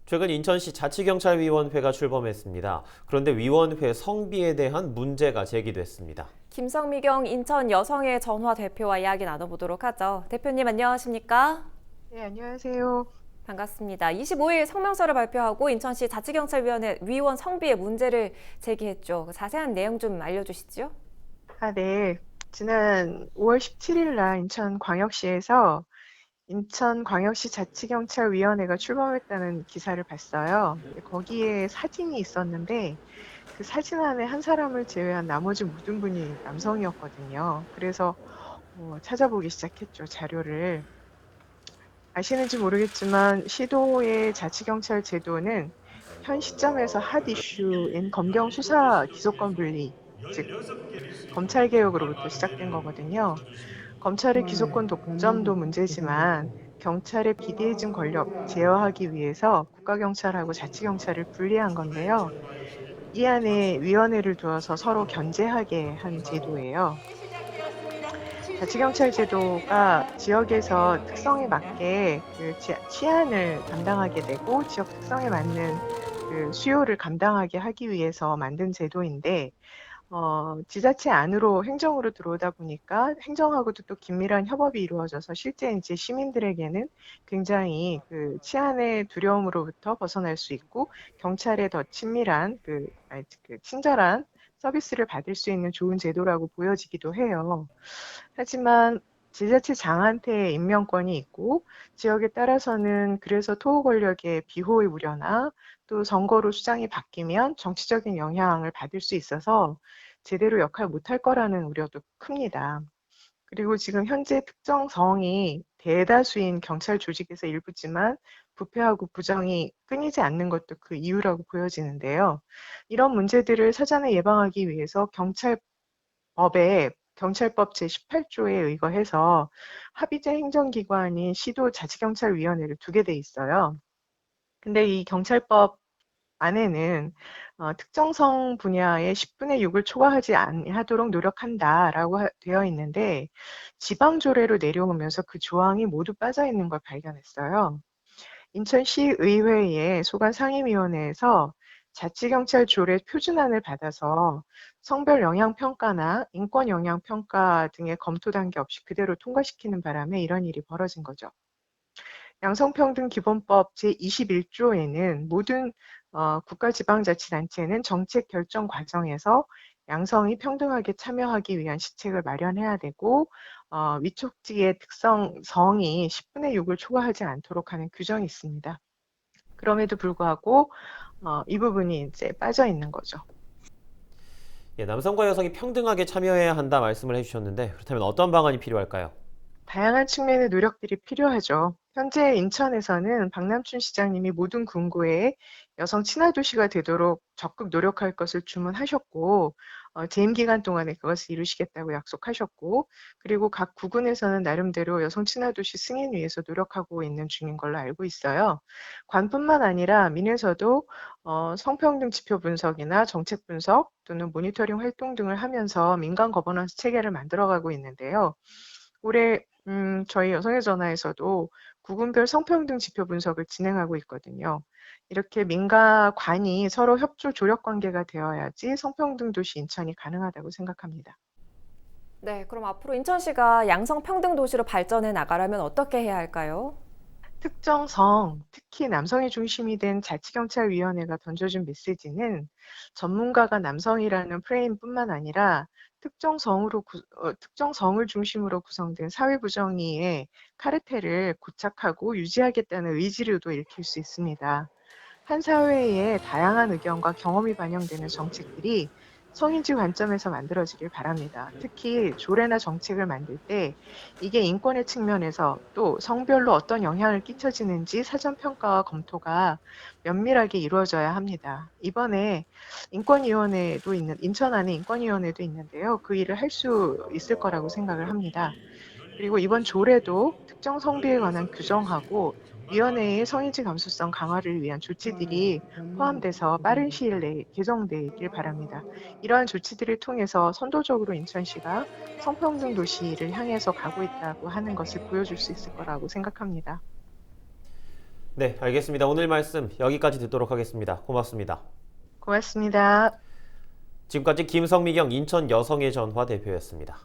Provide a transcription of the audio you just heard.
최근 인천시 자치경찰위원회가 출범했습니다. 그런데 위원회 성비에 대한 문제가 제기됐습니다. 김성미경 인천 여성의 전화 대표와 이야기 나눠보도록 하죠. 대표님 안녕하십니까? 네, 안녕하세요. 반갑습니다. 25일 성명서를 발표하고 인천시 자치경찰위원회 위원 성비의 문제를 제기했죠. 자세한 내용 좀 알려주시죠. 네. 지난 5월 17일 날 인천광역시에서 인천광역시 자치경찰위원회가 출범했다는 기사를 봤어요. 거기에 사진이 있었는데 그 사진 안에 한 사람을 제외한 나머지 모든 분이 남성이었거든요. 그래서 찾아보기 시작했죠, 자료를. 아시는지 모르겠지만 시도의 자치경찰 제도는 현 시점에서 핫 이슈인 검경 수사 기소권 분리, 즉 검찰 개혁으로부터 시작된 거거든요. 검찰의 기소권 독점도 문제지만 경찰의 비대해진 권력 제어하기 위해서 국가경찰하고 자치경찰을 분리한 건데요. 이 안에 위원회를 두어서 서로 견제하게 한 제도예요. 자치경찰 제도가 지역에서 특성에 맞게 그 치안을 담당하게 되고 지역 특성에 맞는 그 수요를 감당하게 하기 위해서 만든 제도인데 지자체 안으로 행정으로 들어오다 보니까 행정하고도 또 긴밀한 협업이 이루어져서 실제 이제 시민들에게는 굉장히 그 치안의 두려움으로부터 벗어날 수 있고 경찰의 더 친밀한 그 친절한 서비스를 받을 수 있는 좋은 제도라고 보여지기도 해요. 하지만 지자체 장한테 임명권이 있고 지역에 따라서는 그래서 토호 권력의 비호의 우려나 또 선거로 수장이 바뀌면 정치적인 영향을 받을 수 있어서 제대로 역할 못할 거라는 우려도 큽니다. 그리고 지금 현재 특정 성이 대다수인 경찰 조직에서 일부지만 부패하고 부정이 끊이지 않는 것도 그 이유라고 보여지는데요. 이런 문제들을 사전에 예방하기 위해서 경찰법 제18조에 의거해서 합의제 행정기관인 시도자치경찰위원회를 두게 돼 있어요. 근데 이 경찰법 안에는 특정성 분야의 10분의 6을 초과하지 않도록 노력한다라고 되어 있는데 지방조례로 내려오면서 그 조항이 모두 빠져 있는 걸 발견했어요. 인천시의회의 소관상임위원회에서 자치경찰 조례 표준안을 받아서 성별 영향평가나 인권 영향평가 등의 검토 단계 없이 그대로 통과시키는 바람에 이런 일이 벌어진 거죠. 양성평등기본법 제21조에는 모든 국가지방자치단체는 정책 결정 과정에서 양성이 평등하게 참여하기 위한 시책을 마련해야 되고 위촉직의 특성성이 10분의 6을 초과하지 않도록 하는 규정이 있습니다. 그럼에도 불구하고 이 부분이 이제 빠져 있는 거죠. 예, 남성과 여성이 평등하게 참여해야 한다 말씀을 해주셨는데 그렇다면 어떤 방안이 필요할까요? 다양한 측면의 노력들이 필요하죠. 현재 인천에서는 박남춘 시장님이 모든 군구에 여성 친화 도시가 되도록 적극 노력할 것을 주문하셨고, 재임 기간 동안에 그것을 이루시겠다고 약속하셨고, 그리고 각 구군에서는 나름대로 여성 친화 도시 승인 위해서 노력하고 있는 중인 걸로 알고 있어요. 관뿐만 아니라 민에서도 성평등 지표 분석이나 정책 분석 또는 모니터링 활동 등을 하면서 민간 거버넌스 체계를 만들어가고 있는데요. 올해 저희 여성의 전화에서도 구군별 성평등 지표 분석을 진행하고 있거든요. 이렇게 민과 관이 서로 협조 조력 관계가 되어야지 성평등 도시 인천이 가능하다고 생각합니다. 네, 그럼 앞으로 인천시가 양성평등 도시로 발전해 나가려면 어떻게 해야 할까요? 특정 성, 특히 남성이 중심이 된 자치경찰위원회가 던져준 메시지는 전문가가 남성이라는 프레임뿐만 아니라 특정 성을 중심으로 구성된 사회부정의의 카르텔을 고착하고 유지하겠다는 의지로도 읽힐 수 있습니다. 한 사회의 다양한 의견과 경험이 반영되는 정책들이 성인지 관점에서 만들어지길 바랍니다. 특히 조례나 정책을 만들 때 이게 인권의 측면에서 또 성별로 어떤 영향을 끼쳐지는지 사전평가와 검토가 면밀하게 이루어져야 합니다. 이번에 인천 안에 인권위원회도 있는데요. 그 일을 할 수 있을 거라고 생각을 합니다. 그리고 이번 조례도 특정 성비에 관한 규정하고 위원회의 성인지 감수성 강화를 위한 조치들이 포함돼서 빠른 시일 내에 개정되길 바랍니다. 이러한 조치들을 통해서 선도적으로 인천시가 성평등 도시를 향해서 가고 있다고 하는 것을 보여줄 수 있을 거라고 생각합니다. 네, 알겠습니다. 오늘 말씀 여기까지 듣도록 하겠습니다. 고맙습니다. 고맙습니다. 지금까지 김성미경 인천 여성의 전화 대표였습니다.